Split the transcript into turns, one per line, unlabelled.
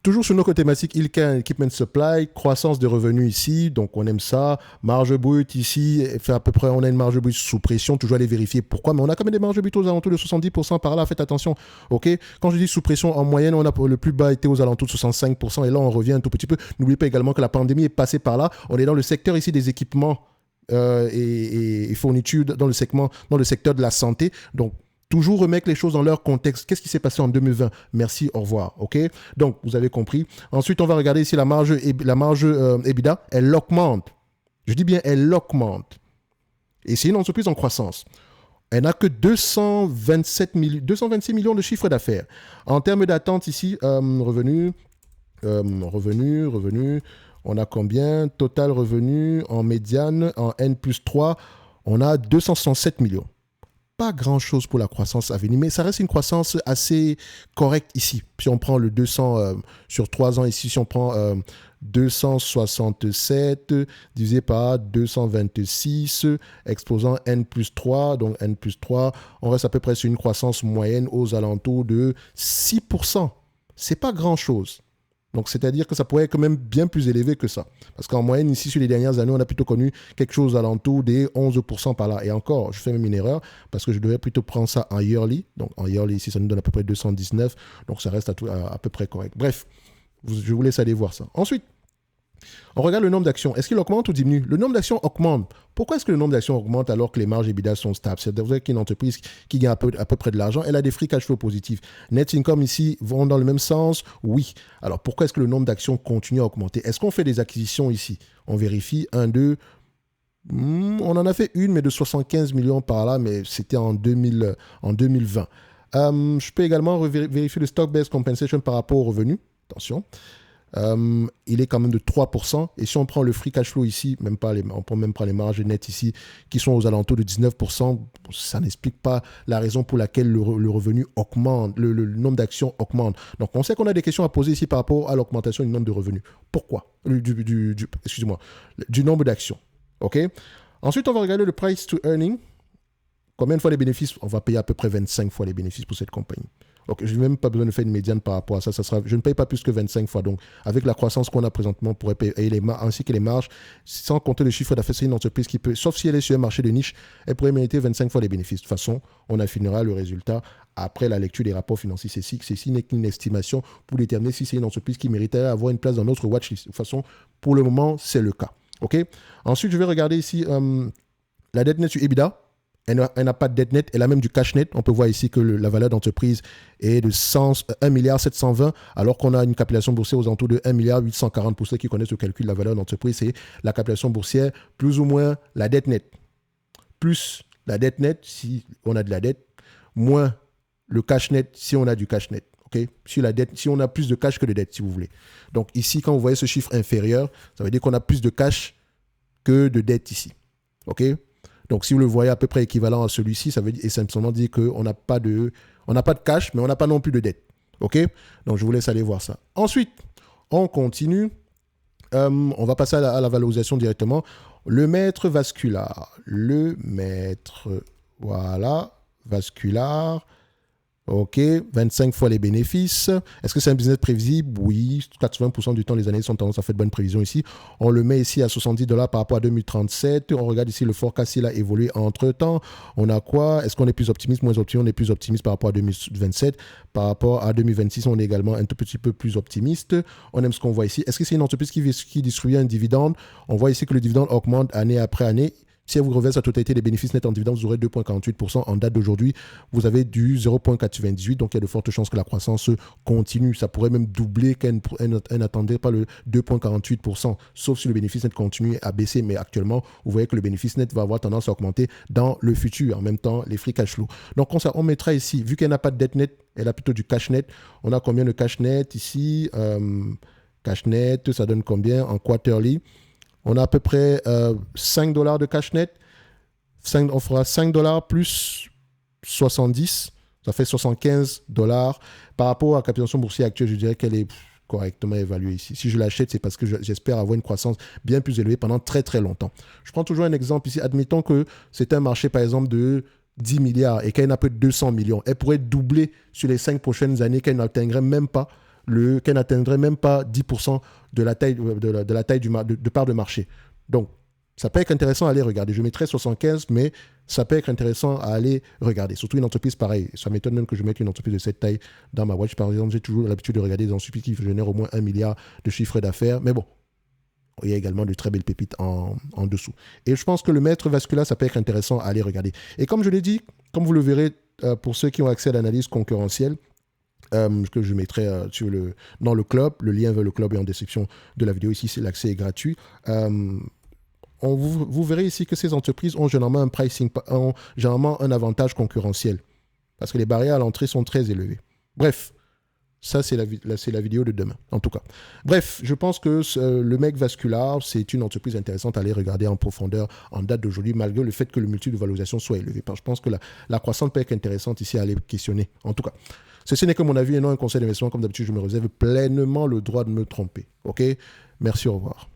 Toujours sur nos thématiques, Healthcare Equipment Supply, croissance de revenus ici, donc on aime ça. Marge brute ici, fait à peu près, on a une marge brute sous pression, toujours aller vérifier pourquoi, mais on a quand même des marges brutes aux alentours de 70% par là, faites attention, ok? Quand je dis sous pression, en moyenne, on a le plus bas été aux alentours de 65%, et là on revient un tout petit peu. N'oubliez pas également que la pandémie est passée par là, on est dans le secteur ici des équipements et fournitures, dans le secteur de la santé, donc toujours remettre les choses dans leur contexte. Qu'est-ce qui s'est passé en 2020? Merci, au revoir. OK? Donc, vous avez compris. Ensuite, on va regarder ici la marge EBITDA. Elle augmente. Je dis bien, elle augmente. Et c'est une entreprise en croissance. Elle n'a que 226 millions de chiffre d'affaires. En termes d'attente ici, revenu, on a combien? Total revenu en médiane, en N+3, on a 267 millions. Pas grand-chose pour la croissance à venir, mais ça reste une croissance assez correcte ici. Si on prend le 200 sur 3 ans ici, si on prend 267 divisé par 226, exposant N+3, donc N+3, on reste à peu près sur une croissance moyenne aux alentours de 6%. C'est pas grand-chose. Donc, c'est-à-dire que ça pourrait être quand même bien plus élevé que ça. Parce qu'en moyenne, ici, sur les dernières années, on a plutôt connu quelque chose alentour des 11% par là. Et encore, je fais même une erreur parce que je devais plutôt prendre ça en yearly. Donc, en yearly, ici, ça nous donne à peu près 219. Donc, ça reste à peu près correct. Bref, je vous laisse aller voir ça. Ensuite, on regarde le nombre d'actions. Est-ce qu'il augmente ou diminue? Le nombre d'actions augmente. Pourquoi est-ce que le nombre d'actions augmente alors que les marges EBITDA sont stables? C'est-à-dire qu'une entreprise qui gagne à peu près de l'argent, elle a des free cash flow positifs. Net income ici vont dans le même sens? Oui. Alors pourquoi est-ce que le nombre d'actions continue à augmenter? Est-ce qu'on fait des acquisitions ici? On vérifie. 1, 2. On en a fait une, mais de 75 millions par là, mais c'était en 2020. Je peux également vérifier le stock-based compensation par rapport aux revenus. Attention. Il est quand même de 3%. Et si on prend le free cash flow ici, on prend même pas les marges nettes ici, qui sont aux alentours de 19%, ça n'explique pas la raison pour laquelle le revenu augmente, le nombre d'actions augmente. Donc, on sait qu'on a des questions à poser ici par rapport à l'augmentation du nombre de revenus. Pourquoi? Excusez-moi, du nombre d'actions. OK? Ensuite, on va regarder le price to earning. Combien de fois les bénéfices? On va payer à peu près 25 fois les bénéfices pour cette compagnie. Donc, je n'ai même pas besoin de faire une médiane par rapport à ça. Je ne paye pas plus que 25 fois. Donc, avec la croissance qu'on a présentement, on pourrait payer ainsi que les marges, sans compter le chiffre d'affaires, c'est une entreprise qui peut, sauf si elle est sur un marché de niche, elle pourrait mériter 25 fois les bénéfices. De toute façon, on affinera le résultat après la lecture des rapports financiers. Ceci n'est qu'une estimation pour déterminer si c'est une entreprise qui mériterait avoir une place dans notre watchlist. De toute façon, pour le moment, c'est le cas. OK? Ensuite, je vais regarder ici la dette nette sur EBITDA. Elle n'a pas de dette nette, elle a même du cash net. On peut voir ici que la valeur d'entreprise est de 1 milliard 720, alors qu'on a une capitalisation boursière aux alentours de 1 milliard 840. Pour ceux qui connaissent le calcul de la valeur d'entreprise, c'est la capitalisation boursière plus ou moins la dette nette. Plus la dette nette, si on a de la dette, moins le cash net, si on a du cash net. Okay? Si on a plus de cash que de dette, si vous voulez. Donc ici, quand vous voyez ce chiffre inférieur, ça veut dire qu'on a plus de cash que de dette ici. OK? Donc, si vous le voyez à peu près équivalent à celui-ci, ça veut essentiellement dire qu'on n'a pas de cash, mais on n'a pas non plus de dette. OK? Donc, je vous laisse aller voir ça. Ensuite, on continue. On va passer à la valorisation directement. Le maître vasculaire. Vasculaire. OK, 25 fois les bénéfices. Est-ce que c'est un business prévisible? Oui, 80% du temps, les années sont tendance à faire de bonnes prévisions ici. On le met ici à $70 par rapport à 2037. On regarde ici le forecast, il a évolué entre-temps. On a quoi? Est-ce qu'on est plus optimiste, moins optimiste? On est plus optimiste par rapport à 2027. Par rapport à 2026, on est également un tout petit peu plus optimiste. On aime ce qu'on voit ici. Est-ce que c'est une entreprise qui distribue un dividende? On voit ici que le dividende augmente année après année. Si elle vous reverse la totalité des bénéfices nets en dividendes, vous aurez 2,48%. En date d'aujourd'hui, vous avez du 0,98. Donc, il y a de fortes chances que la croissance continue. Ça pourrait même doubler qu'elle n'attendait pas le 2,48%, sauf si le bénéfice net continue à baisser. Mais actuellement, vous voyez que le bénéfice net va avoir tendance à augmenter dans le futur. En même temps, les free cash flow. Donc, on mettra ici, vu qu'elle n'a pas de dette nette, elle a plutôt du cash net. On a combien de cash net ici? Cash net, ça donne combien en quarterly? On a à peu près $5 de cash net. On fera $5 plus 70. Ça fait $75. Par rapport à la capitalisation boursière actuelle, je dirais qu'elle est correctement évaluée ici. Si je l'achète, c'est parce que j'espère avoir une croissance bien plus élevée pendant très très longtemps. Je prends toujours un exemple ici. Admettons que c'est un marché, par exemple, de 10 milliards et qu'elle n'a que 200 millions. Elle pourrait doubler sur les 5 prochaines années qu'elle n'atteindrait même pas qu'elle n'atteindrait même pas 10% de la taille, de la taille de part de marché. Donc, ça peut être intéressant à aller regarder. Je mettrais 75, mais ça peut être intéressant à aller regarder. Surtout une entreprise pareille. Ça m'étonne même que je mette une entreprise de cette taille dans ma watch. Par exemple, j'ai toujours l'habitude de regarder des entreprises qui génèrent au moins 1 milliard de chiffre d'affaires. Mais bon, il y a également de très belles pépites en dessous. Et je pense que le maître vasculaire, ça peut être intéressant à aller regarder. Et comme je l'ai dit, comme vous le verrez, pour ceux qui ont accès à l'analyse concurrentielle, que je mettrai dans le club, le lien vers le club est en description de la vidéo. Ici, l'accès est gratuit. Vous verrez ici que ces entreprises ont généralement un avantage concurrentiel parce que les barrières à l'entrée sont très élevées. Bref, ça, c'est la vidéo de demain, en tout cas. Bref, je pense que le MEC Vascular, c'est une entreprise intéressante à aller regarder en profondeur en date d'aujourd'hui, malgré le fait que le multiple de valorisation soit élevé. Je pense que la croissance peut être intéressante ici à aller questionner, en tout cas. Ceci n'est que mon avis et non un conseil d'investissement. Comme d'habitude, je me réserve pleinement le droit de me tromper. OK ? Merci, au revoir.